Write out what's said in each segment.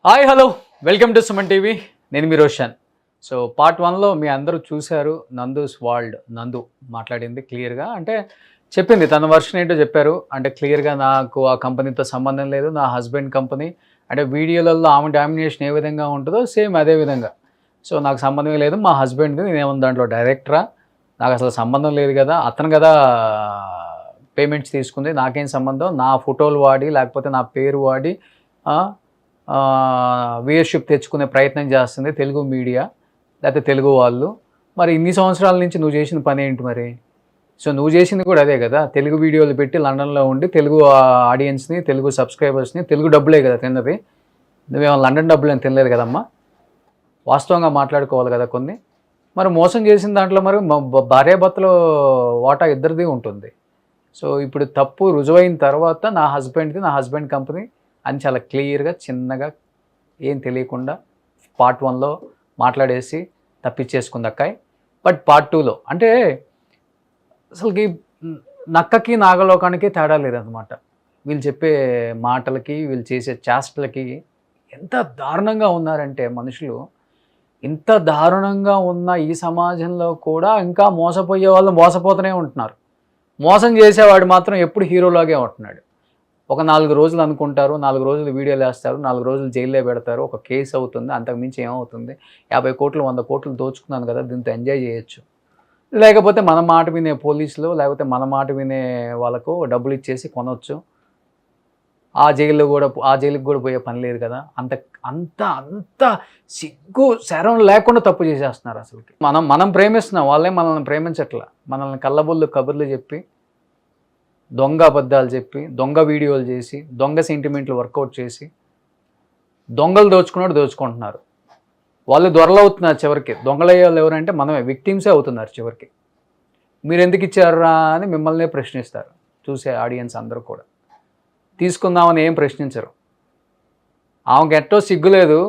Hi hello welcome to Suman TV. నేను మీ Roshan. So part 1లో మీ అందరూ చూశారు. నందూస్ వరల్డ్ నందు మాట్లాడింది క్లియర్గా, అంటే చెప్పింది తన వర్షన్ ఏంటో చెప్పారు. అంటే క్లియర్గా నాకు ఆ కంపెనీతో సంబంధం లేదు, నా హస్బెండ్ కంపెనీ. అంటే వీడియోలలో ఆమె డామినేషన్ ఏ విధంగా ఉంటుందో సేమ్ అదే విధంగా. సో నాకు సంబంధం లేదు, మా హస్బెండ్ది. నేనేమన్నా దాంట్లో డైరెక్టరా? నాకు అసలు సంబంధం లేదు కదా, అతను కదా పేమెంట్స్ తీసుకుంది, నాకేం సంబంధం. నా ఫోటోలు వాడి లేకపోతే నా పేరు వాడి వ్యూయర్షిప్ తెచ్చుకునే ప్రయత్నం చేస్తుంది తెలుగు మీడియా, లేకపోతే తెలుగు వాళ్ళు. మరి ఇన్ని సంవత్సరాల నుంచి నువ్వు చేసిన పని ఏంటి మరి? సో నువ్వు చేసింది కూడా అదే కదా, తెలుగు వీడియోలు పెట్టి లండన్లో ఉండి తెలుగు ఆడియన్స్ని, తెలుగు సబ్స్క్రైబర్స్ని, తెలుగు డబ్బులే కదా తిన్నది. నువ్వేమో లండన్ డబ్బులు అని తినలేదు కదమ్మా. వాస్తవంగా మాట్లాడుకోవాలి కదా కొన్ని. మరి మోసం చేసిన దాంట్లో మరి భార్యాభర్తలో వాటా ఇద్దరిది ఉంటుంది. సో ఇప్పుడు తప్పు రుజువైన తర్వాత నా హస్బెండ్ది, నా హస్బెండ్ కంపెనీ అని చాలా క్లియర్గా చిన్నగా ఏం తెలియకుండా పార్ట్ 1లో మాట్లాడేసి తప్పించేసుకుంది అక్కాయ్. బట్ పార్ట్ 2లో అంటే అసలుకి నక్కకి నాగలోకానికి తేడా లేదనమాట. వీళ్ళు చెప్పే మాటలకి, వీళ్ళు చేసే చేష్టలకి ఎంత దారుణంగా ఉన్నారంటే మనుషులు. ఇంత దారుణంగా ఉన్న ఈ సమాజంలో కూడా ఇంకా మోసపోయే వాళ్ళు మోసపోతూనే ఉంటున్నారు. మోసం చేసేవాడు మాత్రం ఎప్పుడు హీరోలాగే ఉంటున్నాడు. ఒక 4 రోజులు అనుకుంటారు, 4 రోజులు వీడియోలు వేస్తారు, 4 రోజులు జైల్లో పెడతారు, ఒక కేసు అవుతుంది, అంతకుమించి ఏమవుతుంది? 50 కోట్లు 100 కోట్లు దోచుకున్నాను కదా, దీంతో ఎంజాయ్ చేయొచ్చు. లేకపోతే మన మాట వినే పోలీసులు, లేకపోతే మన మాట వినే వాళ్ళకు డబ్బులు ఇచ్చేసి కొనవచ్చు. ఆ జైలుకి కూడా పోయే పని లేదు కదా. అంత అంత అంత సిగ్గు శరం లేకుండా తప్పు చేసేస్తున్నారు అసలుకి. మనం ప్రేమిస్తున్నాం, వాళ్ళే మనల్ని ప్రేమించట్లా. మనల్ని కళ్ళబొల్లు కబుర్లు చెప్పి, దొంగ అబద్ధాలు చెప్పి, దొంగ వీడియోలు చేసి, దొంగ సెంటిమెంట్లు వర్కౌట్ చేసి, దొంగలు దోచుకుంటున్నారు. వాళ్ళు దొరలవుతున్నారు చివరికి. దొంగలయ్యే వాళ్ళు ఎవరంటే మనమే, విక్టిమ్సే అవుతున్నారు చివరికి. మీరు ఎందుకు ఇచ్చారా అని మిమ్మల్నే ప్రశ్నిస్తారు చూసే ఆడియన్స్ అందరూ కూడా. తీసుకుందామని ఏం ప్రశ్నించరు. ఆమెకు ఎట్టో సిగ్గులేదు,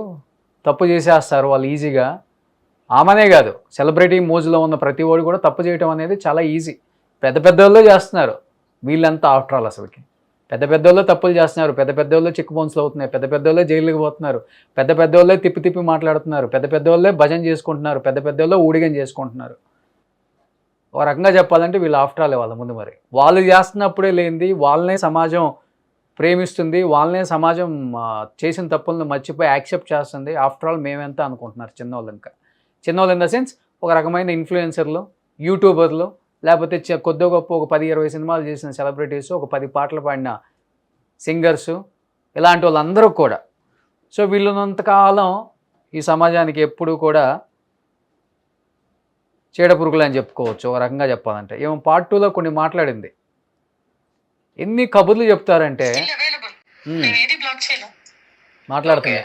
తప్పు చేసేస్తారు వాళ్ళు ఈజీగా. ఆమెనే కాదు, సెలబ్రిటీ మోజులో ఉన్న ప్రతి వాడు కూడా తప్పు చేయటం అనేది చాలా ఈజీ. పెద్ద వాళ్ళే చేస్తున్నారు, వీళ్ళంతా ఆఫ్టర్ ఆల్ అసలుకి. పెద్ద వాళ్ళే తప్పులు చేస్తున్నారు, పెద్ద వాళ్ళే చెక్ బౌన్స్లు అవుతున్నాయి, పెద్ద వాళ్ళే జైలుకి పోతున్నారు, పెద్ద వాళ్ళే తిప్పి మాట్లాడుతున్నారు, పెద్ద వాళ్ళే భజన చేసుకుంటున్నారు, పెద్ద వాళ్ళే ఊడిగం చేసుకుంటున్నారు. ఒక రకంగా చెప్పాలంటే వీళ్ళు ఆఫ్టర్ ఆల్ వాళ్ళ ముందు. మరి వాళ్ళు చేస్తున్నప్పుడే లేనిది వాళ్ళనే సమాజం ప్రేమిస్తుంది, వాళ్ళనే సమాజం చేసిన తప్పులను మర్చిపోయి యాక్సెప్ట్ చేస్తుంది. ఆఫ్టర్ ఆల్ మేమెంత అనుకుంటున్నారు చిన్నవాళ్ళు. ఇంకా చిన్నవాళ్ళు ఇన్ ద సెన్స్ ఒక రకమైన ఇన్ఫ్లుయెన్సర్లు, యూట్యూబర్లు, లేకపోతే కొద్ది గొప్ప ఒక 10-20 సినిమాలు చేసిన సెలబ్రిటీస్, ఒక 10 పాటలు పాడిన సింగర్సు, ఇలాంటి వాళ్ళందరూ కూడా. సో వీళ్ళున్నంతకాలం ఈ సమాజానికి ఎప్పుడూ కూడా చీడపురుగులు అని చెప్పుకోవచ్చు ఒక రకంగా చెప్పాలంటే. ఏమో పార్ట్ 2లో కొన్ని మాట్లాడింది. ఎన్ని కబుర్లు చెప్తారంటే మాట్లాడుతుంది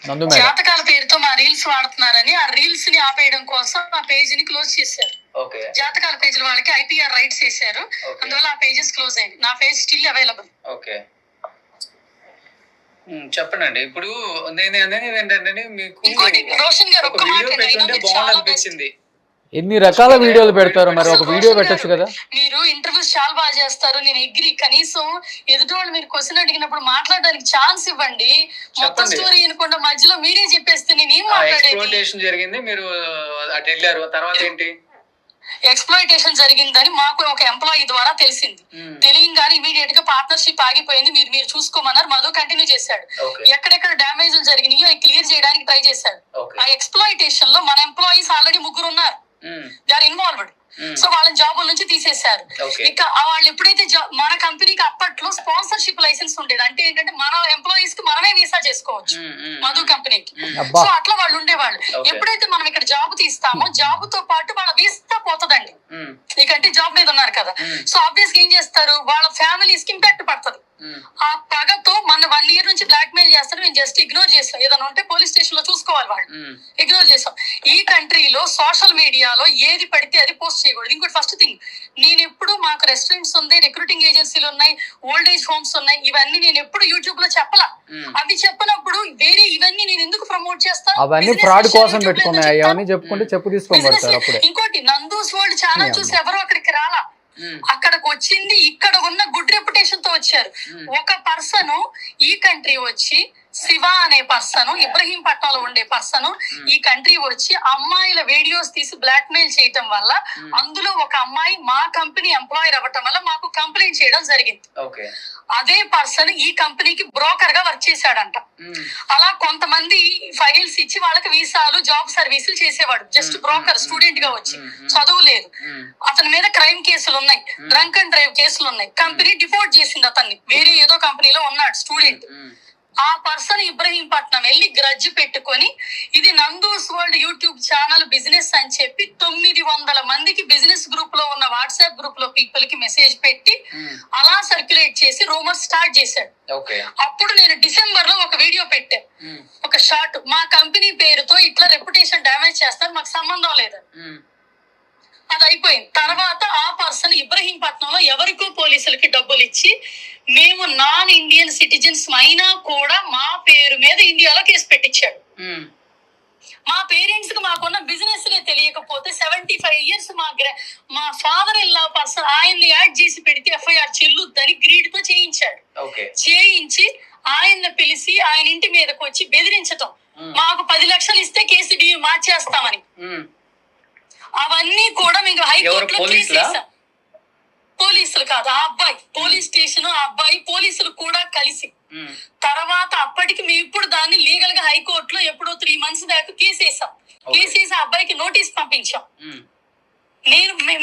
నందు మేడం. జాతకాల పేరుతో మా రీల్స్ వాడుతున్నారని ఆ రీల్స్ ని ఆపేయడం కోసం ఆ పేజ్ ని క్లోజ్ చేశారు. జాతకాల పేజీల వాళ్ళకి IPR రైట్స్ చేశారు, అందువల్ల ఆ పేజెస్ క్లోజ్ అయింది. నా పేజ్ స్టిల్ అవైలబుల్. ఓకే చెప్పండి. ఇప్పుడు నేను అనేది ఏంటంటే మీకు రోషన్ గారు ఒక్క మాట బాగుందనిపించింది. ఎన్ని రకాల వీడియోలు పెడతారు, మరి ఒక వీడియో పెట్టొచ్చు కదా. మీరు ఇంటర్వ్యూస్ చాలా బాగా చేస్తారు, నేను అగ్రీ. కనీసం ఎదుటి వాళ్ళు మీరు క్వశ్చన్ అడిగినప్పుడు మాట్లాడడానికి ఛాన్స్ ఇవ్వండి. మొత్తం స్టోరీ వినకుండా మధ్యలో మీరే చెప్పేస్తే నేను ఏం మాట్లాడేది జరిగింది. మీరు అటు వెళ్ళారు, తర్వాత ఏంటి? ఎక్స్‌ప్లాయిటేషన్ జరిగిందని మాకు ఒక ఎంప్లాయీ ద్వారా తెలిసింది. తెలియగానే ఇమీడియట్ గా పార్ట్నర్షిప్ ఆగిపోయింది. మీరు చూసుకోమన్నారు, మధు కంటిన్యూ చేశాడు. ఎక్కడెక్కడ డ్యామేజ్లు జరిగినాయో అవి క్లియర్ చేయడానికి ట్రై చేశాడు. ఆ ఎక్స్‌ప్లాయిటేషన్ లో మన ఎంప్లాయీస్ ఆల్రెడీ 3 ఉన్నారు, దే ఆర్ ఇన్వాల్వ్డ్. సో వాళ్ళని జాబుల నుంచి తీసేశారు. ఇక వాళ్ళు ఎప్పుడైతే మన కంపెనీకి అప్పట్లో స్పాన్సర్షిప్ లైసెన్స్ ఉండేది, అంటే ఏంటంటే మన ఎంప్లాయీస్ కి మనమే వీసా చేసుకోవచ్చు మధు కంపెనీకి. సో అట్లా వాళ్ళు ఉండేవాళ్ళు. ఎప్పుడైతే మనం ఇక్కడ జాబ్ తీస్తామో జాబ్ తో పాటు వాళ్ళ వీసా పోతుందండి. ఇకంటే జాబ్ మీద ఉన్నారు కదా, సో ఆబ్వియస్ గా ఏం చేస్తారు, వాళ్ళ ఫ్యామిలీస్ కి ఇంపాక్ట్ పడుతుంది. ఆ పగతో మన 1 year నుంచి బ్లాక్ మెయిల్ చేస్తారు. మేము జస్ట్ ఇగ్నోర్ చేస్తాం. ఏదైనా ఉంటే పోలీస్ స్టేషన్ లో చూసుకోవాలి, వాళ్ళు ఇగ్నోర్ చేస్తాం. ఈ కంట్రీలో సోషల్ మీడియాలో ఏది పడితే అది పోస్ట్ చేయకూడదు. ఇంకోటి ఫస్ట్ థింగ్, నేను ఎప్పుడు మాకు రెస్టారెంట్స్ ఉంది, రిక్రూటింగ్ ఏజెన్సీలు ఉన్నాయి, ఓల్డ్ ఏజ్ హోమ్స్ ఉన్నాయి, ఇవన్నీ నేను ఎప్పుడు యూట్యూబ్ లో చెప్పలా. అవి చెప్పినప్పుడు వేరే ఇవన్నీ నేను ఎందుకు ప్రమోట్ చేస్తాను? అవన్నీ ఫ్రాడ్ కోసం పెట్టుకున్నాయి, అవన్నీ చెప్పుకుంటే చెప్పు తీసుకోబడతారు. ఇంకోటి నందూస్ వరల్డ్ ఛానల్ చూసి ఎవరు అక్కడికి రాలా. అక్కడికి వచ్చింది ఇక్కడ ఉన్న గుడ్ రెప్యుటేషన్ తో వచ్చారు. ఒక పర్సన్ ఈ కంట్రీ వచ్చి, శివ అనే పర్సన్, ఇబ్రహీంపట్నంలో ఉండే పర్సన్ ఈ కంట్రీ వచ్చి అమ్మాయిల వీడియోస్ తీసి బ్లాక్ మెయిల్ చేయటం వల్ల అందులో ఒక అమ్మాయి మా కంపెనీ ఎంప్లాయర్ అవ్వటం వల్ల మాకు కంప్లైంట్ చేయడం జరిగింది. అదే పర్సన్ ఈ కంపెనీకి బ్రోకర్ గా వర్క్ చేశాడంట. అలా కొంతమంది ఫైల్స్ ఇచ్చి వాళ్ళకి వీసాలు, జాబ్ సర్వీసులు చేసేవాడు. జస్ట్ బ్రోకర్, స్టూడెంట్ గా వచ్చి, చదువు లేదు. అతని మీద క్రైమ్ కేసులు ఉన్నాయి, డ్రంక్ అండ్ డ్రైవ్ కేసులు ఉన్నాయి. కంపెనీ డిఫోల్ట్ చేసింది అతన్ని. వేరే ఏదో కంపెనీలో ఉన్నాడు స్టూడెంట్. ఆ పర్సన్ ఇబ్రహీంపట్నం వెళ్ళి గ్రడ్జ్ పెట్టుకొని ఇది Nandu's world YouTube channel business అని చెప్పి 900 మందికి బిజినెస్ గ్రూప్ లో ఉన్న వాట్సాప్ గ్రూప్ లో పీపుల్ కి మెసేజ్ పెట్టి అలా సర్క్యులేట్ చేసి రూమర్ స్టార్ట్ చేశాడు. అప్పుడు నేను డిసెంబర్ లో ఒక వీడియో పెట్టాను, ఒక షార్ట్, మా కంపెనీ పేరుతో ఇట్లా రెప్యుటేషన్ డ్యామేజ్ చేస్తారు, మాకు సంబంధం లేదు. అది అయిపోయింది. తర్వాత ఆ పర్సన్ ఇబ్రహీంపట్నంలో ఎవరికో పోలీసులకి డబ్బులు ఇచ్చి మేము నాన్ ఇండియన్ సిటిజన్స్ అయినా కూడా మా పేరు మీద ఇండియాలో కేసు పెట్టించాడు. మా పేరెంట్స్ కి మాకున్న బిజినెస్ తెలియకపోతే 75 ఇయర్స్ మా ఫాదర్ ఇన్ లా పర్సన్ ఆయన్ని యాడ్ చేసి పెడితే ఎఫ్ఐఆర్ చెల్లుద్దని గ్రీడ్ తో చేయించాడు. చేయించి ఆయన్ని పిలిచి ఆయన ఇంటి మీదకి వచ్చి బెదిరించటం, మాకు 10 లక్షలు ఇస్తే కేసు మార్చేస్తామని. అవన్నీ కూడా మేము హైకోర్టులో కేసేసాం. పోలీసులు కాదు, ఆ అబ్బాయి పోలీస్ స్టేషన్, ఆ అబ్బాయి పోలీసులు కూడా కలిసి. తర్వాత అప్పటికి మేము ఇప్పుడు దాన్ని లీగల్ గా హైకోర్టులో ఎప్పుడో 3 months దాకా కేసేసాం. కేసేసి ఆ అబ్బాయికి నోటీస్ పంపించాం.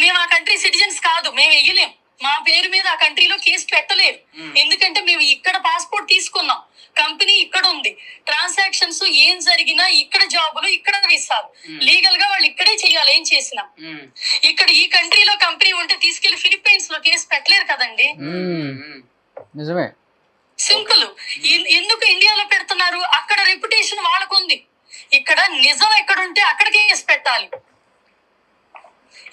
మేము ఆ కంట్రీ సిటిజన్స్ కాదు, మేము వెయ్యలేం, మా పేరు మీద ఆ కంట్రీలో కేసు పెట్టలేరు. ఎందుకంటే మేము ఇక్కడ పాస్పోర్ట్ తీసుకున్నాం, కంపెనీ ఇక్కడ ఉంది, ట్రాన్సాక్షన్స్ ఏం జరిగినా ఇక్కడ జాబులు, ఇక్కడ వీసాలు, లీగల్ గా వాళ్ళు ఇక్కడే చెయ్యాలి. ఏం చేసినా ఇక్కడ ఈ కంట్రీలో కంపెనీ ఉంటే తీసుకెళ్లి ఫిలిప్పైన్స్ లో కేసు పెట్టలేరు కదండి. నిజమే, సింపుల్. ఎందుకు ఇండియాలో పెడుతున్నారు? అక్కడ రెప్యుటేషన్ వాళ్ళకుంది. ఇక్కడ నిజం ఎక్కడుంటే అక్కడ కేసు పెట్టాలి.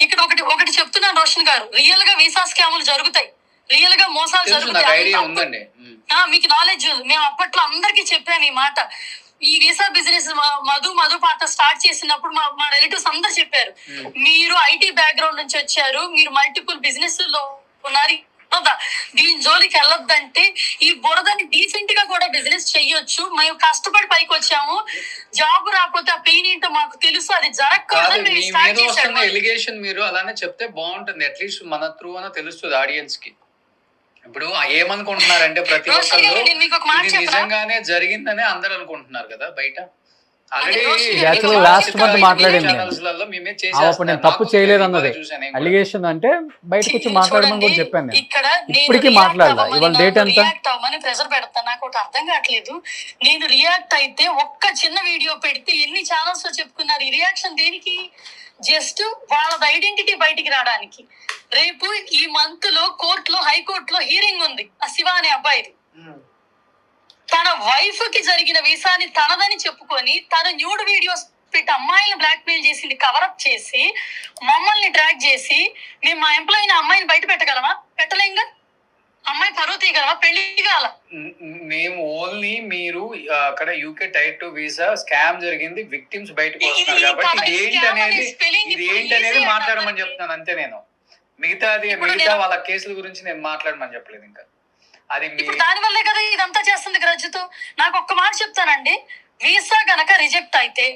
ఇక్కడ ఒకటి చెప్తున్నాను రోషన్ గారు, రియల్ గా వీసా స్కాములు జరుగుతాయి, రియల్ గా మోసాలు జరుగుతాయి. మీకు నాలెడ్జ్ ఉంది. మేము అప్పట్లో అందరికీ చెప్పాను ఈ మాట. ఈ వీసా బిజినెస్ మధు పాట స్టార్ట్ చేసినప్పుడు మా రిలేటివ్స్ అందరు చెప్పారు, మీరు ఐటీ బ్యాక్గ్రౌండ్ నుంచి వచ్చారు, మీరు మల్టిపుల్ బిజినెస్ లో ఉన్నారు, దీని జోలికి వెళ్ళొద్దంటే ఈ బురదని డీసెంట్ గా కూడా బిజినెస్ చెయ్యొచ్చు, మేము కష్టపడి పైకి వచ్చాము, జాబ్ రాకపోతే ఆ పెయిన్ ఏంటో మాకు తెలుసు, అది జరగకూడదు. ఎలిగేషన్ మీరు అలానే చెప్తే బాగుంటుంది, అట్లీస్ట్ మన త్రూ అన్న తెలుస్తుంది ఆడియన్స్ కి. ఇప్పుడు ఏమనుకుంటున్నారంటే ప్రతి ఒక్కళ్ళు నిజంగానే జరిగిందని అందరు అనుకుంటున్నారు కదా బయట. లాస్ట్ మంత్ మాట్లాడింది నేను తప్పు చేయలేదు అన్నది అలిగేషన్, అంటే బయటకు వచ్చి మాట్లాడమని కూడా చెప్పాను. ఇప్పటికీ మాట్లాడాలి. ఇవాళ డేట్ ఎంత ప్రెజర్ పెడతా, నాకు ఒకటి అర్థం కావట్లేదు. నేను రియాక్ట్ అయితే ఒక్క చిన్న వీడియో పెడితే ఎన్ని ఛానల్స్ లో చెప్పుకున్నారు. ఈ రియాక్షన్ దేనికి? జస్ట్ వాళ్ళ ఐడెంటిటీ బయటికి రావడానికి. రేపు ఈ మంత్ లో కోర్టులో, హైకోర్టులో హీరింగ్ ఉంది ఆ శివ అనే అబ్బాయిది. తన వైఫ్ కి జరిగిన వీసాని తనదని చెప్పుకొని తన న్యూడ్ వీడియోస్ పెట్టి అమ్మాయిని బ్లాక్ మెయిల్ చేసింది, కవరప్ చేసి మమ్మల్ని ట్రాక్ చేసి మేము మా ఎంప్లాయీని అమ్మాయిని బయట పెట్టగలమా? పెట్టలేంగా. అమ్మాయి పరువు తీయగలమా? పెళ్లి కాల. మేము ఓన్లీ మీరు అక్కడ యూకే టైర్ 2 వీసా స్కామ్ జరిగింది, విక్టిమ్స్ బయటకు వస్తున్నారు కాబట్టి ఇది ఏంటి అనేది మాట్లాడమని చెప్తున్నాను అంతే. నేను మిగతా వాళ్ళ కేసుల గురించి నేను మాట్లాడమని చెప్పలేదు. ఇంకా అది ఇప్పుడు దాని వల్లే కదా ఇదంతా చేస్తుంది గ్రజ్జుతో. నాకు ఒక్క మాట చెప్తానండి, వీసా గనక రిజెక్ట్ అయితే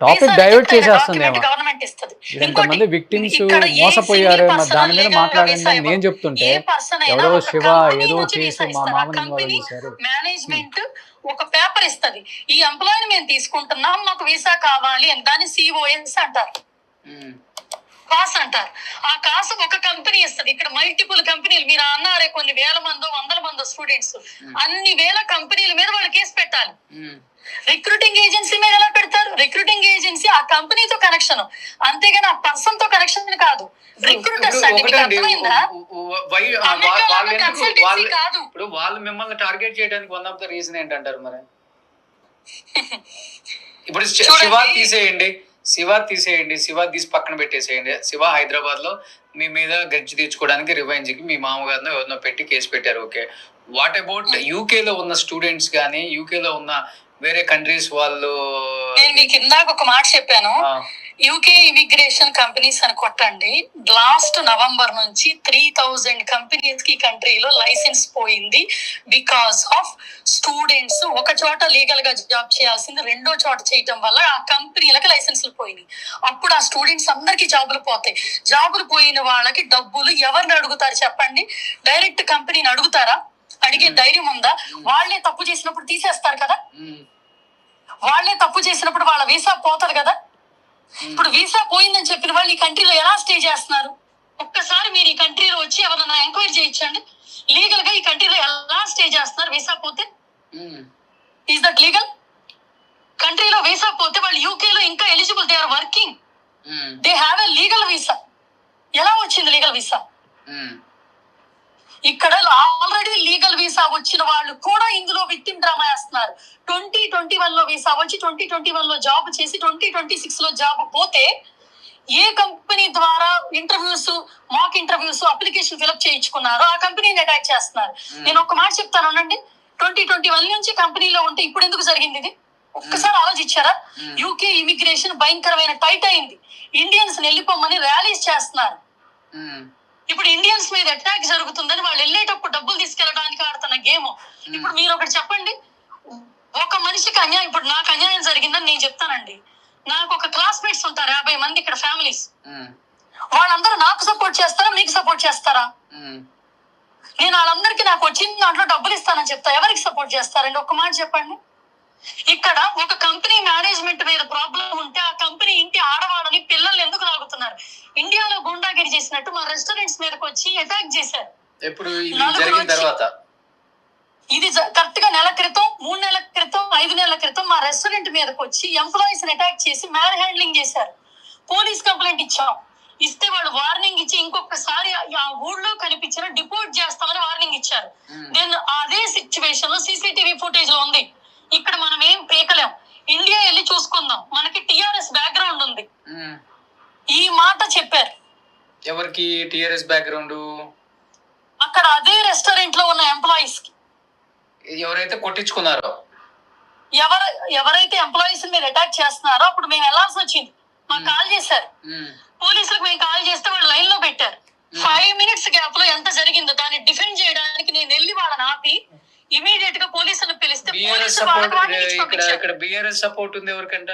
టాపిక్ డైవర్ట్ చేసేస్తుందేమో. గవర్నమెంట్ ఇస్తుంది. ఇంతమంది విక్టిమ్స్ మోసపోయారు, దాని మీద మాట్లాడండి నేను చెప్తుంటే ఎవరో శివ ఏదో కేసు మా మామని చేశారు. మేనేజ్మెంట్ ఒక పేపర్ ఇస్తది, ఈ ఎంప్లాయీని మేము తీసుకుంటున్నాం, మాకు వీసా కావాలి అని. దాన్ని COS అంటారు, కాస్ అంటారు. ఆ కాసు ఒక కంపెనీ ఇస్తుంది. ఇక్కడ మల్టిపుల్ కంపెనీలు, మీరు అన్నారే కొన్ని వేల మందో 100 మందో స్టూడెంట్స్, అన్ని వేల కంపెనీల మీద వాళ్ళు కేసు పెట్టాలి. రిక్రూటింగ్ ఏజెన్సీ మీద ఎలా పెడతారు? రిక్రూటింగ్ ఏజెన్సీ ఆ కంపెనీతో కనెక్షన్, అంతేగాని ఆ పర్సన్ తో కనెక్షన్ కాదు. రిక్రూటర్స్ అండి, మీకు అర్థమైందా? కాదు. ఇప్పుడు వాళ్ళు మిమ్మల్ని టార్గెట్ చేయడానికి వన్ ఆఫ్ ద రీజన్ ఏంటంటారు మరి? ఇప్పుడు శివ తీసి పక్కన పెట్టేసేయండి. శివ హైదరాబాద్ లో మీ మీద గడ్జి తీర్చుకోవడానికి రివెంజ్ కి మీ మామగారినో ఎవరినో పెట్టి కేసు పెట్టారు. ఓకే, వాట్ అబౌట్ యూకే లో ఉన్న స్టూడెంట్స్ కానీ, యూకే లో ఉన్న వేరే కంట్రీస్ వాళ్ళు? నేను మీకు ఇందాక ఒక మాట చెప్పాను, యూకే ఇమిగ్రేషన్ కంపెనీస్ అని కొట్టండి. లాస్ట్ నవంబర్ నుంచి 3000 కంపెనీస్ కి కంట్రీలో లైసెన్స్ పోయింది. బికాస్ ఆఫ్ స్టూడెంట్స్ ఒక చోట లీగల్ గా జాబ్ చేయాల్సింది రెండో చోట చేయటం వల్ల ఆ కంపెనీలకు లైసెన్సులు పోయినాయి. అప్పుడు ఆ స్టూడెంట్స్ అందరికి జాబులు పోతాయి. జాబులు పోయిన వాళ్ళకి డబ్బులు ఎవరిని అడుగుతారు చెప్పండి? డైరెక్ట్ కంపెనీని అడుగుతారా? అడిగే ధైర్యం ఉందా? వాళ్ళే తప్పు చేసినప్పుడు తీసేస్తారు కదా. వాళ్ళే తప్పు చేసినప్పుడు వాళ్ళ వీసా పోతారు కదా. ఇప్పుడు వీసా పోయిందని చెప్పిన వాళ్ళు ఈ కంట్రీలో ఎలా స్టే చేస్తున్నారు? ఒక్కసారి మీరు ఈ కంట్రీలో వచ్చి ఎవరన్నా ఎంక్వైరీ చేయించండి. లీగల్ గా ఈ కంట్రీలో ఎలా స్టే చేస్తున్నారు వీసా పోతే? Is that legal? కంట్రీలో వీసా పోతే వాళ్ళు యూకేలో ఇంకా eligible, they are working, they have a legal visa. ఎలా వచ్చింది లీగల్ వీసా? ఇక్కడ ఆల్రెడీ లీగల్ వీసా వచ్చిన వాళ్ళు కూడా ఇందులో విక్టిమ్ డ్రామా వేస్తున్నారు. 2021 లో వీసా వచ్చి 2021 లో జాబ్ చేసి 2026 లో జాబ్ పోతే ఏ కంపెనీ ద్వారా interviews, mock interviews, application fill up చేయించుకున్నారో ఆ కంపెనీని అటాక్ చేస్తున్నారు. నేను ఒక మాట చెప్తాను అనండి, 2021 నుంచి కంపెనీలో ఉంటే ఇప్పుడు ఎందుకు జరిగింది ఇది? ఒక్కసారి ఆలోచించారా? యూకే ఇమిగ్రేషన్ భయంకరమైన టైట్ అయింది. ఇండియన్స్ వెళ్ళిపోమని ర్యాలీస్ చేస్తున్నారు. ఇప్పుడు ఇండియన్స్ మీద అటాక్ జరుగుతుందని వాళ్ళు వెళ్ళేటప్పుడు డబ్బులు తీసుకెళ్ళడానికి ఆడుతున్న గేమ్. ఇప్పుడు మీరు ఒకటి చెప్పండి, ఒక మనిషికి అన్యాయం, ఇప్పుడు నాకు అన్యాయం జరిగిందని నేను చెప్తానండి. నాకు ఒక క్లాస్మేట్స్ ఉంటారు 50 మంది ఇక్కడ ఫ్యామిలీస్. వాళ్ళందరూ నాకు సపోర్ట్ చేస్తారా, మీకు సపోర్ట్ చేస్తారా? నేను వాళ్ళందరికీ నాకు వచ్చిన దాంట్లో డబ్బులు ఇస్తానని చెప్తా. ఎవరికి సపోర్ట్ చేస్తారండి? ఒక్క మాట చెప్పండి. ఇక్కడ ఒక కంపెనీ మేనేజ్మెంట్ మీద ప్రాబ్లం ఉంటే ఆ కంపెనీ ఇంటి ఆడవాళ్ళని పిల్లల్ని ఎందుకు లాగుతున్నారు? ఇండియాలో గుండాగిరి చేసినట్టు మా రెస్టారెంట్స్ మీదకి వచ్చి అటాక్ చేశారు. ఇది కరెక్ట్ గా నెల క్రితం, 3 నెలల క్రితం, 5 నెలల క్రితం మా రెస్టారెంట్ మీదకి వచ్చి ఎంప్లాయీస్ అటాక్ చేసి మ్యాన్ హ్యాండ్లింగ్ చేశారు. పోలీస్ కంప్లైంట్ ఇచ్చాం. ఇస్తే వాళ్ళు వార్నింగ్ ఇచ్చి ఇంకొకసారి ఆ ఊళ్ళో కనిపించిన డిపోర్ట్ చేస్తామని వార్నింగ్ ఇచ్చారు. నేను అదే సిచ్యువేషన్ లో సీసీటీవీ ఫుటేజ్ లో ఉంది. ఇక్కడ మనం ఏం పేకలేం. ఇండియా వెళ్ళి చూసుకుందాం, మనకి టిఆర్ఎస్ బ్యాక్గ్రౌండ్ ఉంది. ఈ మాట చెప్పారు. ఎవరికి టిఆర్ఎస్ బ్యాక్గ్రౌండ్? అక్కడ అదే రెస్టారెంట్ లో ఉన్న ఎంప్లాయీస్ కి. ఎవరైతే కొట్టించుకున్నారో, ఎవరైతే ఎంప్లాయీస్ మీద అటాక్ చేస్తున్నారో అప్పుడు మేము వెళ్ళాల్సి వచ్చింది. మాకు కాల్ చేశారు పోలీసులకు. మేము కాల్ చేస్తే వాళ్ళు లైన్ లో పెట్టారు. 5 minutes గ్యాప్ లో ఎంత జరిగిందో దాన్ని డిఫెండ్ చేయడానికి నేను వెళ్ళి వాళ్ళని ఆపి ఇమీడియట్ గా పోలీసులను పిలిస్తే బిఆర్ఎస్ సపోర్ట్ ఉంది ఎవరికంట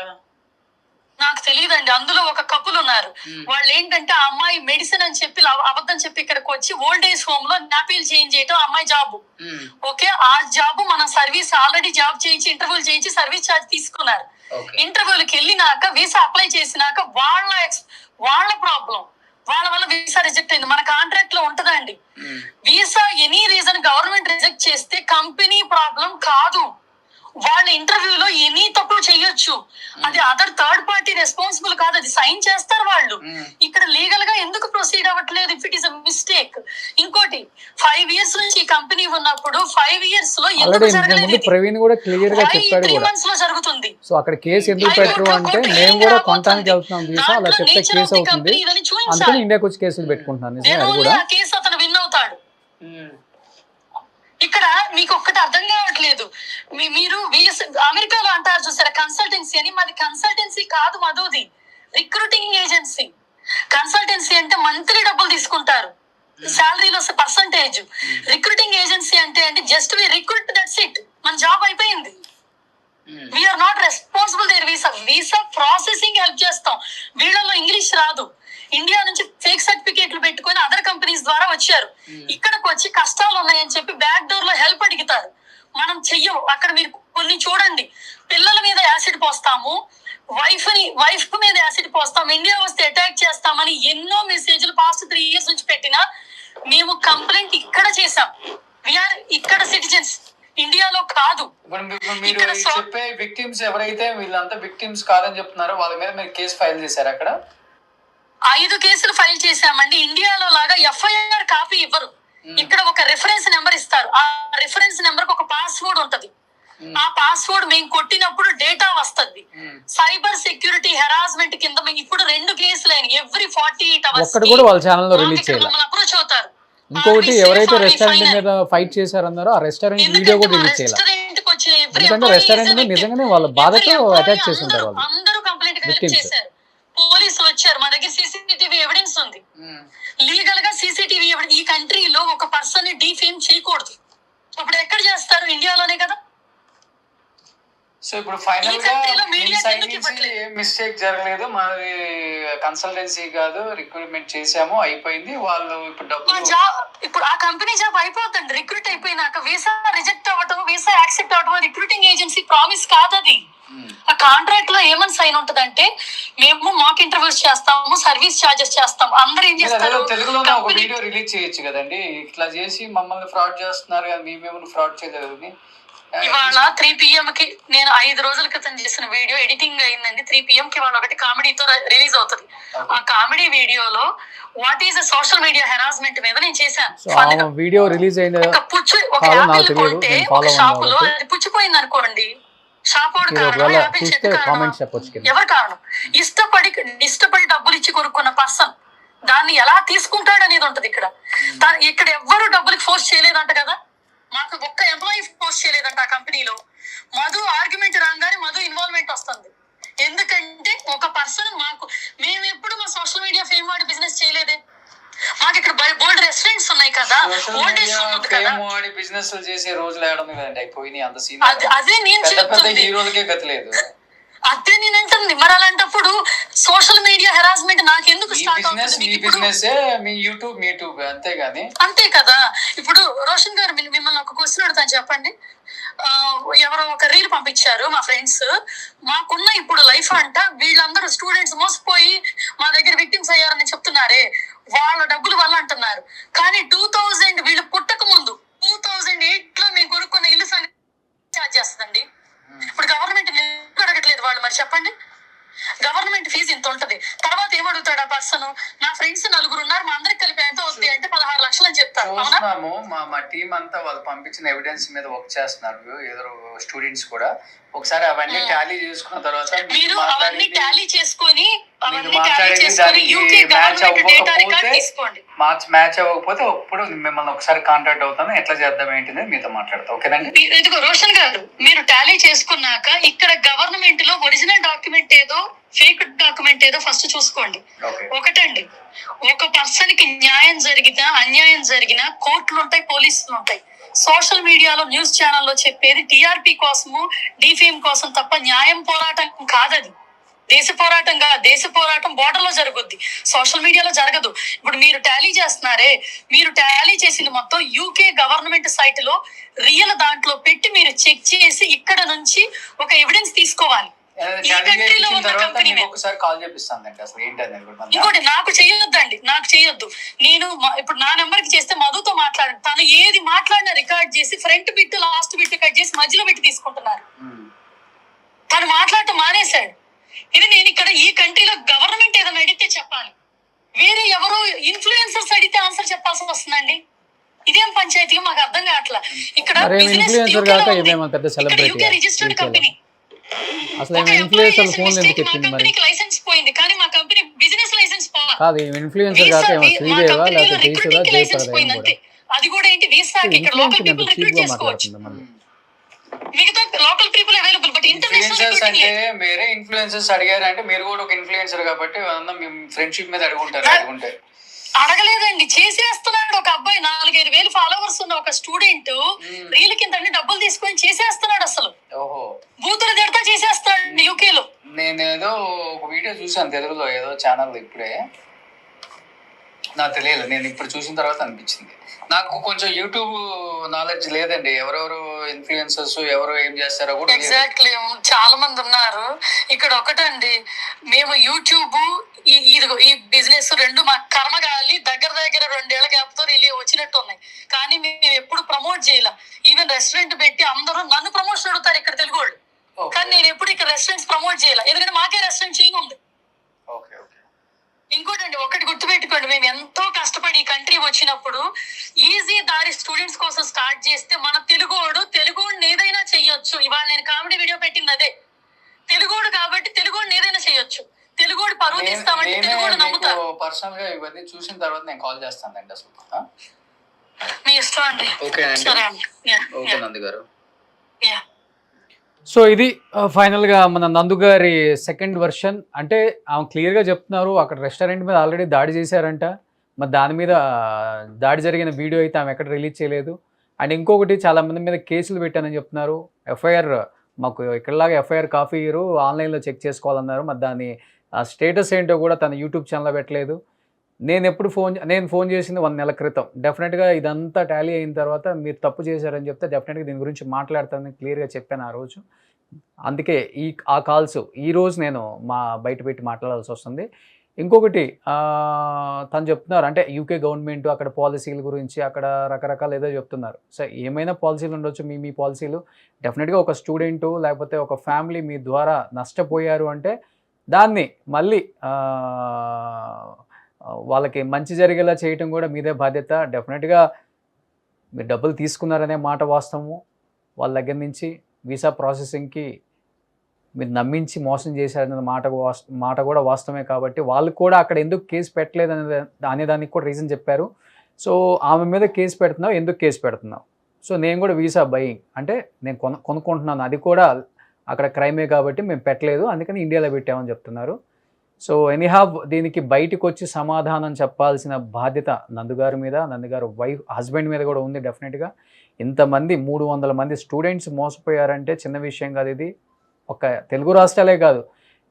నాకు తెలియదండి. అందులో ఒక కపుల్ ఉన్నారు. వాళ్ళు ఏంటంటే ఆ అమ్మాయి మెడిసిన్ అని చెప్పి అబద్ధం చెప్పి ఇక్కడికి వచ్చి ఓల్డ్ ఏజ్ హోమ్ లో నాపీల్ చేంజ్ చేయటం అమ్మాయి జాబ్. ఓకే, ఆ జాబ్ మనం సర్వీస్ ఆల్రెడీ జాబ్ చేయించి ఇంటర్వ్యూలు చేయించి సర్వీస్ ఛార్జ్ తీసుకున్నారు. ఇంటర్వ్యూలకు వెళ్ళినాక వీసా అప్లై చేసినాక వాళ్ళ ప్రాబ్లం, వాళ్ళ వల్ల వీసా రిజెక్ట్ అయింది. మన కాంట్రాక్ట్ లో ఉంటదండి, visa any reason government reject చేస్తే కంపెనీ ప్రాబ్లం కాదు. వాళ్ళ ఇంటర్వ్యూలో ఎనీ తప్పు చేయొచ్చు, అది అదర్ థర్డ్ పార్టీ రెస్పాన్సిబుల్ కాదు, అది సైన్ చేస్తారు వాళ్ళు. ఇక్కడ లీగల్ గా ఎందుకు ప్రొసీడ్ అవ్వట్లేదు? If it is a mistake. ఇంకోటి 5 years నుంచి ఈ కంపెనీ ఉన్నప్పుడు 5 years లో ఎందుకు జరగలేదు? ప్రవీణ్ కూడా క్లియర్ గా చెప్పాడు. 3 months లో జరుగుతుంది. సో అక్కడ కేసు ఎందుకు పెట్టరు అంటే మేము కూడా కొనడానికి వెళ్తున్నాం వీసా, అలా చెప్తే కేసు అవుతుంది, అందుకని ఇండియాకి వచ్చి కేసులు పెట్టుకుంటున్నాను. ఆ కేసు అతను విన్ అవుతాడు. ఇక్కడ మీకు ఒక్కటి అర్థం కావట్లేదు. మీరు అమెరికాలో అంటారు చూసారా కన్సల్టెన్సీ అని. మాది కన్సల్టెన్సీ కాదు, మధుది రిక్రూటింగ్ ఏజెన్సీ. కన్సల్టెన్సీ అంటే మంత్లీ డబ్బులు తీసుకుంటారు, శాలరీలో పర్సంటేజ్. రిక్రూటింగ్ ఏజెన్సీ అంటే just we recruit, that's it, మన జాబ్ అయిపోయింది. We're not responsible their visa. Visa processing help చేస్తాం. వీళ్ళలో ఇంగ్లీష్ రాదు, ఇండియా నుంచి ఫేక్ సర్టిఫికేట్లు పెట్టుకుని అదర్ కంపెనీస్ ద్వారా వచ్చారు. ఇక్కడికి వచ్చి కష్టాలు ఉన్నాయని చెప్పి బ్యాక్ డోర్ లో హెల్ప్ అడుగుతారు. మనం చెయ్యం. అక్కడ మీరు కొన్ని చూడండి, పిల్లల మీద యాసిడ్ పోస్తాము, వైఫ్ మీద యాసిడ్ పోస్తాం, ఇండియా వస్తే అటాక్ చేస్తామని ఎన్నో మెసేజ్లు పాస్ట్ 3 years నుంచి పెట్టినా మేము కంప్లైంట్ ఇక్కడ చేసాం. వీఆర్ ఇక్కడ సిటిజన్స్, ఇండియాలో కాదు. మీరు చెప్పే విక్టిమ్స్ ఎవరైతే వీళ్ళంతా విక్టిమ్స్ కాదని చెప్తున్నారో వాళ్ళ మీద మీరు కేసు ఫైల్ చేశారు. అక్కడ 5 కేసులు ఫైల్ చేశామండి. ఇండియాలో లాగా ఎఫ్ఐఆర్ కాపీ ఇవ్వరు. ఇక్కడ ఒక రిఫరెన్స్ నెంబర్ ఇస్తారు. ఆ రిఫరెన్స్ నెంబర్ కి ఒక పాస్వర్డ్ ఉంటది. ఆ పాస్వర్డ్ మేము కొట్టినప్పుడు డేటా వస్తుంది. సైబర్ సెక్యూరిటీ హెరాస్మెంట్ కింద మేము ఇప్పుడు 2 కేసులు అయినాయి. ఎవ్రీ 48 hours అప్రోచ్ అవుతారు. ఇంకొకటి ఎవరైతే రెస్టారెంట్ మీద ఫైట్ చేశారన్నారో ఆ రెస్టారెంట్ వీడియో కూడా రిలీజ్ చేయాలి. ఎందుకంటే రెస్టారెంట్ నిజంగానే వాళ్ళ బాధతో అటాక్ చేసి ఉంటారు వాళ్ళు. అందరూ కంప్లైంట్ చేశారు. లీగల్ గా సీసీటీవీ ఈ కంట్రీలో ఒక పర్సన్ ని డిఫేమ్ చేయకూడదు. అప్పుడు ఎక్కడ చేస్తారు? ఇండియాలోనే కదా. సో ఇప్పుడు ఫైనల్ గా మీ సైడ్ నుంచి ఏం మిస్టేక్ జరగలేదు, మాది కన్సల్టెన్సీ కాదు, రిక్రూట్మెంట్ చేసాము అయిపోయింది, వాళ్ళు ఇప్పుడు డబ్బులు ఇప్పుడు ఆ కంపెనీ జాబ్ అయిపోతుంది. రిక్రూట్ అయిపోయినాక వీసా రిజెక్ట్ అవ్వటం, వీసా యాక్సెప్ట్ అవ్వటం రిక్రూటింగ్ ఏజెన్సీ ప్రామిస్ కాదు. అది ఆ కాంట్రాక్ట్ లో ఏమని సైన్ ఉంటదంటే, మేము మాక్ ఇంటర్వ్యూస్ చేస్తాము, సర్వీస్ చార్జెస్ చేస్తాము. అందరూ ఏం చేస్తారు? తెలుగులో ఒక వీడియో రిలీజ్ చేయొచ్చు కదండి, ఇట్లా చేసి మమ్మల్ని ఫ్రాడ్ చేస్తున్నారు కదా, మేమేమో ఫ్రాడ్ చేయలేదు. ఇవాళ 3 PM కి నేను 5 రోజుల క్రితం చేసిన వీడియో ఎడిటింగ్ అయిందండి. 3 PM కి వాళ్ళ ఒకటి కామెడీతో రిలీజ్ అవుతుంది. ఆ కామెడీ వీడియోలో what is social media harassment మీద నేను చేశాను. వీడియో రిలీజ్ అయింది. ఒక యాపిల్ కొంటే ఒక షాప్ లో అది పుచ్చిపోయింది అనుకోండి, షాప్ ఎవరు కారణం? ఇష్టపడి డబ్బులు ఇచ్చి కొనుక్కున్న పర్సన్ దాన్ని ఎలా తీసుకుంటాడు అనేది ఉంటది. ఇక్కడ ఎవ్వరు డబ్బులకి ఫోర్స్ చేయలేదంట కదా. మాకు ఒక్క ఎంప్లాయీ ఫోర్స్ చేయలేదంట ఆ కంపెనీలో. మధు ఆర్గ్యుమెంట్ రాగానే మధు ఇన్వాల్వ్మెంట్ వస్తుంది. ఎందుకంటే ఒక పర్సన్ మేము ఎప్పుడు మా సోషల్ మీడియా ఫేమ్ వాడి బిజినెస్ చేయలేదే. మాకు ఇక్కడ బోల్డ్ రెస్టారెంట్స్ ఉన్నాయి కదా, బిజినెస్ చేసే రోజులు అదే నేను చెప్తుంది. అదే నేను అంటుంది. మరి అలాంటప్పుడు సోషల్ మీడియా హెరాస్మెంట్ నాకెందుకు స్టార్ట్ అవుతుంది? అంతే కదా. ఇప్పుడు రోషన్ గారు మిమ్మల్ని ఒక క్వశ్చన్ అడుగుతాను, చెప్పండి. ఎవరో ఒక రీల్ పంపించారు మా ఫ్రెండ్స్, మాకున్న ఇప్పుడు లైఫ్ అంట వీళ్ళందరూ స్టూడెంట్స్ మోసపోయి మా దగ్గర విక్టిమ్స్ అయ్యారని చెప్తున్నారే, వాళ్ళ డబ్బుల వల్ల అంటున్నారు. కానీ 2000 వీళ్ళు పుట్టక ముందు 2008 లో మేము కొనుక్కున్న ఇల్లు సంగతి ఛార్జ్ చేస్తుందండి. ఇప్పుడు గవర్నమెంట్ అడగట్లేదు వాళ్ళు. మరి చెప్పండి, గవర్నమెంట్ ఫీజు ఇంత ఉంటది. తర్వాత ఏమడుగుతాడు ఆ పర్సన్? నా ఫ్రెండ్స్ 4 ఉన్నారు, మా అందరికి కలిపి ఎంత అవుతుంది అంటే 16 లక్షలు అని చెప్తారు. మా టీం అంతా వాళ్ళు పంపించిన ఎవిడెన్స్ మీద వర్క్ చేస్తున్నారు, ఏదో స్టూడెంట్స్ కూడా. ఒకసారి అవన్నీ టాలీ చేసుకున్న తర్వాత మీరు అవన్నీ టాలీ చేసుకొని మ్యాచ్ అవ్వకపోతే అప్పుడు మిమ్మల్ని ఒకసారి కాంటాక్ట్ అవుతాను, ఎట్లా చేద్దాం ఏంటి మీతో మాట్లాడతాం. ఓకేనండి. ఇదిగో రోషన్ గారు, మీరు టాలీ చేసుకున్నాక ఇక్కడ గవర్నమెంట్ లో ఒరిజినల్ డాక్యుమెంట్ ఏదో ఫేక్ డాక్యుమెంట్ ఏదో ఫస్ట్ చూసుకోండి. ఒకటండి, ఒక పర్సన్ కి న్యాయం జరిగినా అన్యాయం జరిగినా కోర్టులు ఉంటాయి, పోలీసులు ఉంటాయి. సోషల్ మీడియాలో న్యూస్ ఛానల్లో చెప్పేది టీఆర్పీ కోసము, డిఫేమ్ కోసం తప్ప న్యాయం పోరాటం కాదది. దేశ పోరాటం బోర్డర్ లో జరుగుద్ది, సోషల్ మీడియాలో జరగదు. ఇప్పుడు మీరు టాలీ చేస్తున్నారే, మీరు టాలీ చేసింది మొత్తం యూకే గవర్నమెంట్ సైట్ లో రియల్ దాంట్లో పెట్టి మీరు చెక్ చేసి ఇక్కడ నుంచి ఒక ఎవిడెన్స్ తీసుకోవాలి. ఇంకోటి నాకు చెయ్యొద్దు. నేను ఇప్పుడు నా నెంబర్ కి చేస్తే మధుతో మాట్లాడండి. తను ఏది మాట్లాడినా రికార్డ్ చేసి front bit last bit cut చేసి మధ్యలో పెట్టి తీసుకుంటున్నారు. తను మాట్లాడటం మానేశాడు. ఇది నేను ఇక్కడ ఈ కంట్రీలో గవర్నమెంట్ ఏదైనా అడిగితే చెప్పాలి, వేరే ఎవరో ఇన్ఫ్లుయెన్సర్స్ అడిగితే ఆన్సర్ చెప్పాల్సి వస్తుందండి. ఇదేం పంచాయతీ మాకు అర్థం కావట్లా. ఇక్కడ యూకే రిజిస్టర్డ్ కంపెనీ, కంపెనీకి లైసెన్స్ పోయింది కానీ మా కంపెనీ బిజినెస్ లైసెన్స్ లైసెన్స్ పోయింది అంతే. అది కూడా ఏంటి, వీసాకి ఇక్కడ లోకల్ పీపుల్ రిక్రూట్ చేసుకోవచ్చు, మిగతా local people available. But international అంటే వేరే ఇన్ఫ్లుయెన్సర్స్ అడిగారు అంటే మీరు కూడా ఒక ఇన్ఫ్లుయెన్సర్ కాబట్టి ఫ్రెండ్షిప్ మీద అడుగుంటారు. అడగలేదండి, చేసేస్తున్నాడు. ఒక అబ్బాయి 4-5 వేలు ఫాలోవర్స్ ఉన్న ఒక స్టూడెంట్ రీల్ కింద డబ్బులు తీసుకొని చేసేస్తున్నాడు. అసలు బూతులు తిడతా చేసేస్తాడు యూకే లో. నేను ఏదో ఒక వీడియో చూసాను తెలుగులో ఏదో ఛానల్, ఇప్పుడే నాకు తెలియదు, నేను ఇప్పుడు చూసిన తర్వాత అనిపించింది. నాకు కొంచెం యూట్యూబ్ నాలెడ్జ్ లేదండి, ఎవరెవరు ఇన్ఫ్లుయెన్సర్స్ ఎవరు ఏం చేస్తారో కూడా. ఎగ్జాక్ట్లీ, చాలా మంది ఉన్నారు ఇక్కడ. ఒకటండి, మేము యూట్యూబ్ ఈ బిజినెస్ రెండు మా కర్మగాలి దగ్గర 2 ఏళ్ల గ్యాప్ తో వచ్చినట్టు ఉన్నాయి. కానీ మేము ఎప్పుడు ప్రమోట్ చేయాల. ఈవెన్ రెస్టారెంట్ పెట్టి అందరూ నన్ను ప్రమోషన్ అడుగుతారు ఇక్కడ తెలుగు వాళ్ళు, కానీ నేను ఎప్పుడు ఇక్కడ రెస్టారెంట్స్ ప్రమోట్ చేయాల, ఎందుకంటే మాకే రెస్టారెంట్ చేంజ్ ఉంది. ఇంకోటండి, ఒకటి గుర్తుపెట్టుకోండి, మేము ఎంతో కష్టపడి ఈ కంట్రీ వచ్చినప్పుడు ఈజీ దారి స్టూడెంట్స్ కోసం స్టార్ట్ చేస్తే మన తెలుగోడిని ఏదైనా చెయ్యొచ్చు. ఇవాళ నేను కామెడీ వీడియో పెట్టింది అదే, తెలుగోడు కాబట్టి తెలుగోడిని ఏదైనా చెయ్యొచ్చు. తెలుగోడు పరువు తీస్తామంటే తెలుగోడు నమ్ముతారు. పర్సనల్ గా ఇవన్నీ చూసిన తర్వాత నేను కాల్ చేస్తానండి. అసలు మీ ఇష్టం అండి. సరే అండి, నందు గారు. సో ఇది ఫైనల్గా మన నందు గారి సెకండ్ వర్షన్. అంటే ఆమె క్లియర్గా చెప్తున్నారు, అక్కడ రెస్టారెంట్ మీద ఆల్రెడీ దాడి చేశారంట, మరి దాని మీద దాడి జరిగిన వీడియో అయితే ఆమె ఎక్కడ రిలీజ్ చేయలేదు. అండ్ ఇంకొకటి చాలా మంది మీద కేసులు పెట్టానని చెప్తున్నారు. ఎఫ్ఐఆర్ మాకు ఇక్కడలాగా ఎఫ్ఐఆర్ కాపీ ఇయ్యరు, ఆన్లైన్లో చెక్ చేసుకోవాలన్నారు. మరి దాని స్టేటస్ ఏంటో కూడా తన యూట్యూబ్ ఛానల్లో పెట్టలేదు. నేను ఫోన్ చేసింది 1 నెల క్రితం. డెఫినెట్గా ఇదంతా టాలీ అయిన తర్వాత మీరు తప్పు చేశారని చెప్తే డెఫినెట్గా దీని గురించి మాట్లాడతానని క్లియర్గా చెప్పాను ఆ రోజు. అందుకే ఆ కాల్స్ ఈరోజు నేను బయట పెట్టి మాట్లాడాల్సి వస్తుంది. ఇంకొకటి తను చెప్తున్నారు అంటే యూకే గవర్నమెంట్ అక్కడ పాలసీల గురించి అక్కడ రకరకాలు ఏదో చెప్తున్నారు. సో ఏమైనా పాలసీలు ఉండొచ్చు, మీ పాలసీలు డెఫినెట్గా ఒక స్టూడెంటు లేకపోతే ఒక ఫ్యామిలీ మీ ద్వారా నష్టపోయారు అంటే దాన్ని మళ్ళీ వాళ్ళకి మంచి జరిగేలా చేయటం కూడా మీదే బాధ్యత. డెఫినెట్గా మీరు డబ్బులు తీసుకున్నారనే మాట వాస్తవము. వాళ్ళ దగ్గర నుంచి వీసా ప్రాసెసింగ్కి మీరు నమ్మించి మోసం చేశారనే మాట కూడా వాస్తవమే. కాబట్టి వాళ్ళు కూడా అక్కడ ఎందుకు కేసు పెట్టలేదు అనేదానికి కూడా రీజన్ చెప్పారు. సో ఆమె మీద కేసు పెడుతున్నావు, ఎందుకు కేసు పెడుతున్నావు? సో నేను కూడా వీసా బయింగ్ అంటే నేను కొనుక్కుంటున్నాను, అది కూడా అక్కడ క్రైమే కాబట్టి మేము పెట్టలేదు, అందుకని ఇండియాలో పెట్టామని చెప్తున్నారు. సో ఎనీహావ్ దీనికి బయటకు వచ్చి సమాధానం చెప్పాల్సిన బాధ్యత నందుగారి మీద, నందుగారు హస్బెండ్ మీద కూడా ఉంది. డెఫినెట్గా ఇంతమంది 300 మంది స్టూడెంట్స్ మోసపోయారంటే చిన్న విషయం కాదు. ఇది ఒక తెలుగు రాష్ట్రాలే కాదు,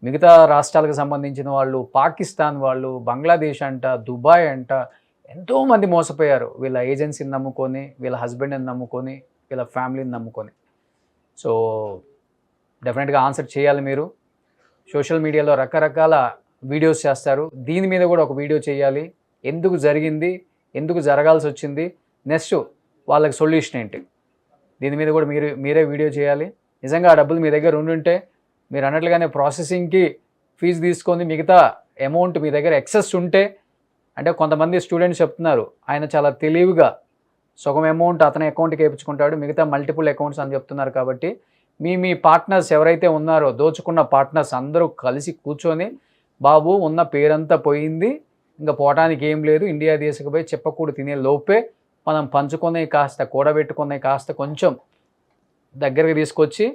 మిగతా రాష్ట్రాలకు సంబంధించిన వాళ్ళు, పాకిస్తాన్ వాళ్ళు, బంగ్లాదేశ్ అంట, దుబాయ్ అంట, ఎంతోమంది మోసపోయారు వీళ్ళ ఏజెన్సీని నమ్ముకొని, వీళ్ళ హస్బెండ్ని నమ్ముకొని, వీళ్ళ ఫ్యామిలీని నమ్ముకొని. సో డెఫినెట్గా ఆన్సర్ చేయాలి మీరు. సోషల్ మీడియాలో రకరకాల వీడియోస్ చేస్తారు, దీని మీద కూడా ఒక వీడియో చేయాలి. ఎందుకు జరిగింది, ఎందుకు జరగాల్సి వచ్చింది, నెక్స్ట్ వాళ్ళకి సొల్యూషన్ ఏంటి, దీని మీద కూడా మీరే వీడియో చేయాలి. నిజంగా ఆ డబ్బులు మీ దగ్గర ఉండుంటే మీరు అన్నట్లుగానే ప్రాసెసింగ్కి ఫీజు తీసుకొని మిగతా అమౌంట్ మీ దగ్గర ఎక్సెస్ ఉంటే, అంటే కొంతమంది స్టూడెంట్స్ చెప్తున్నారు ఆయన చాలా తెలివిగా సగం అమౌంట్ అతని అకౌంట్కి వేయించుకుంటాడు, మిగతా మల్టిపుల్ అకౌంట్స్ అని చెప్తున్నారు. కాబట్టి మీ పార్ట్నర్స్ ఎవరైతే ఉన్నారో దోచుకున్న పార్ట్నర్స్ అందరూ కలిసి కూర్చొని బాబు ఉన్న పేరంతా పోయింది, ఇంకా పోవటానికి ఏం లేదు, ఇండియా తీసుకుపోయి చెప్పకూడదు తినే లోపే మనం పంచుకునే కాస్త కూడబెట్టుకునే కాస్త కొంచెం దగ్గరికి తీసుకొచ్చి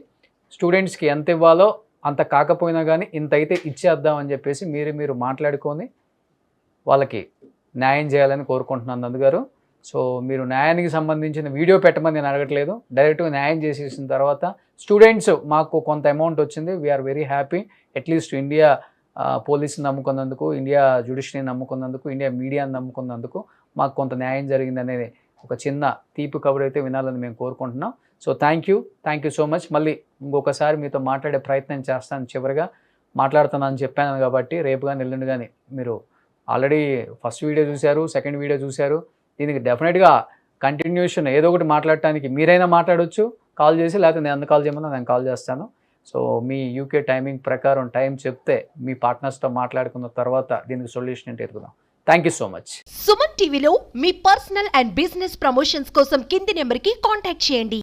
స్టూడెంట్స్కి ఎంత ఇవ్వాలో అంత కాకపోయినా కానీ ఇంత అయితే ఇచ్చేద్దామని చెప్పేసి మీరు మాట్లాడుకొని వాళ్ళకి న్యాయం చేయాలని కోరుకుంటున్నాను నందుగారు. సో మీరు న్యాయానికి సంబంధించిన వీడియో పెట్టమని నేను అడగట్లేదు, డైరెక్ట్గా న్యాయం చేసేసిన తర్వాత స్టూడెంట్స్ మాకు కొంత అమౌంట్ వచ్చింది, we're very happy. At least India పోలీసుని నమ్ముకున్నందుకు, ఇండియా జ్యుడిషియరీని నమ్ముకున్నందుకు, ఇండియా మీడియాని నమ్ముకున్నందుకు మాకు కొంత న్యాయం జరిగింది అనేది ఒక చిన్న తీపి కబురు అయితే వినాలని మేము కోరుకుంటున్నాం. So thank you so much. మళ్ళీ ఇంకొకసారి మీతో మాట్లాడే ప్రయత్నం చేస్తాను. చివరిగా మాట్లాడుతున్నాను చెప్పాను కాబట్టి రేపు కానీ ఎల్లుండి కానీ మీరు ఆల్రెడీ ఫస్ట్ వీడియో చూశారు, సెకండ్ వీడియో చూశారు, దీనికి డెఫినెట్గా కంటిన్యూషన్ ఏదో ఒకటి మాట్లాడటానికి మీరైనా మాట్లాడవచ్చు కాల్ చేసి, లేకపోతే నేను కాల్ చేయమన్నా నేను కాల్ చేస్తాను. సో మీ యూకే టైమింగ్ ప్రకారం టైం చెప్తే మీ పార్ట్నర్స్తో మాట్లాడుకున్న తర్వాత దీనికి సొల్యూషన్ ఏంటి ఎదుగుదాం. Thank you so much. Suman టీవీలో మీ పర్సనల్ అండ్ బిజినెస్ ప్రమోషన్స్ కోసం కింది నెంబర్కి కాంటాక్ట్ చేయండి.